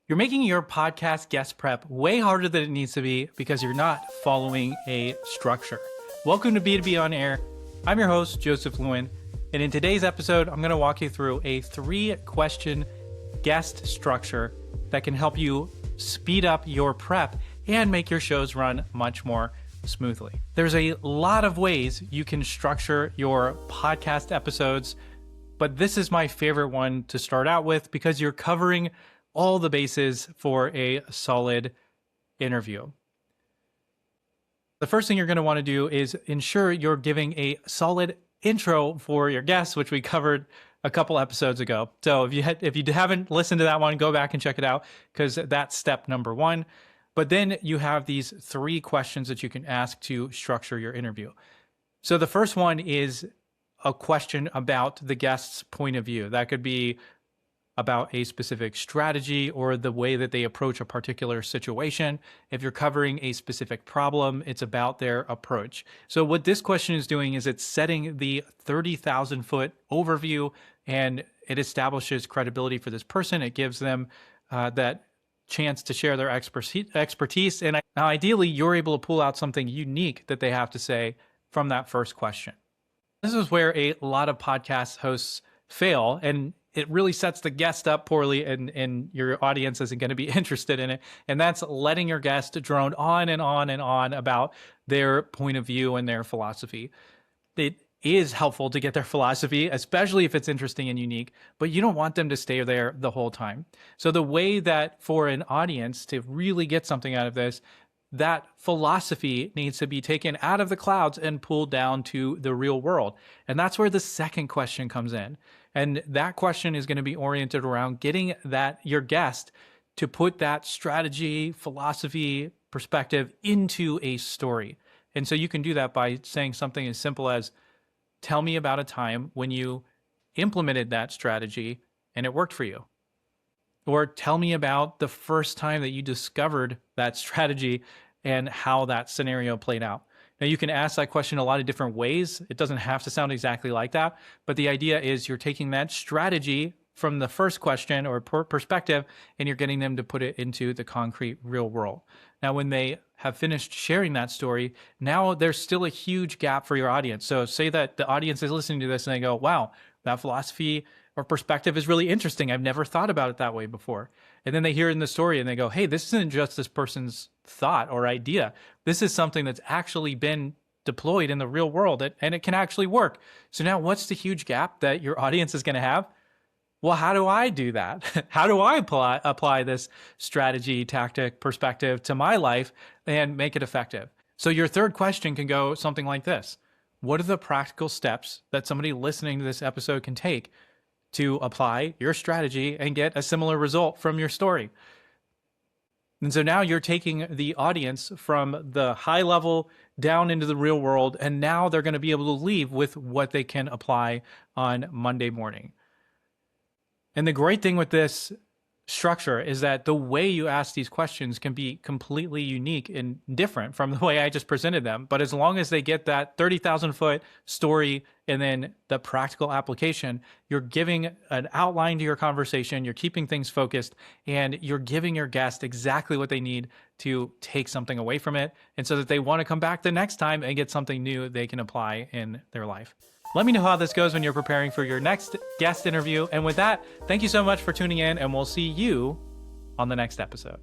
You're making your podcast guest prep way harder than it needs to be because you're not following a structure. Welcome to B2B On Air. I'm your host, Joseph Lewin, and in today's episode, I'm going to walk you through a 3-question guest structure that can help you speed up your prep and make your shows run much more smoothly. There's a lot of ways you can structure your podcast episodes, but this is my favorite one to start out with because you're covering all the bases for a solid interview. The first thing you're going to want to do is ensure you're giving a solid intro for your guests, which we covered a couple episodes ago. So if you haven't listened to that one, go back and check it out because that's step number 1. But then you have these 3 questions that you can ask to structure your interview. So the first one is a question about the guest's point of view. That could be about a specific strategy or the way that they approach a particular situation. If you're covering a specific problem, it's about their approach. So what this question is doing is it's setting the 30,000-foot overview, and it establishes credibility for this person. It gives them that chance to share their expertise. And now ideally, you're able to pull out something unique that they have to say from that first question. This is where a lot of podcast hosts fail, and it really sets the guest up poorly, and your audience isn't going to be interested in it. And that's letting your guest drone on and on and on about their point of view and their philosophy. It is helpful to get their philosophy, especially if it's interesting and unique, but you don't want them to stay there the whole time. So the way that for an audience to really get something out of this, that philosophy needs to be taken out of the clouds and pulled down to the real world. And that's where the second question comes in. And that question is going to be oriented around getting your guest to put that strategy, philosophy, perspective into a story. And so you can do that by saying something as simple as, tell me about a time when you implemented that strategy and it worked for you. Or tell me about the first time that you discovered that strategy and how that scenario played out. Now, you can ask that question a lot of different ways. It doesn't have to sound exactly like that, but the idea is you're taking that strategy from the first question or perspective, and you're getting them to put it into the concrete real world. Now, when they have finished sharing that story, now there's still a huge gap for your audience. So say that the audience is listening to this and they go, wow, that philosophy or perspective is really interesting. I've never thought about it that way before. And then they hear it in the story and they go, hey, this isn't just this person's thought or idea. This is something that's actually been deployed in the real world and it can actually work. So now what's the huge gap that your audience is going to have? Well, how do I do that? How do I apply this strategy, tactic, perspective to my life and make it effective? So your third question can go something like this. What are the practical steps that somebody listening to this episode can take to apply your strategy and get a similar result from your story? And so now you're taking the audience from the high level down into the real world, and now they're going to be able to leave with what they can apply on Monday morning. And the great thing with this structure is that the way you ask these questions can be completely unique and different from the way I just presented them. But as long as they get that 30,000-foot story and then the practical application, you're giving an outline to your conversation, you're keeping things focused, and you're giving your guest exactly what they need to take something away from it, and so that they want to come back the next time and get something new they can apply in their life. Let me know how this goes when you're preparing for your next guest interview. And with that, thank you so much for tuning in, and we'll see you on the next episode.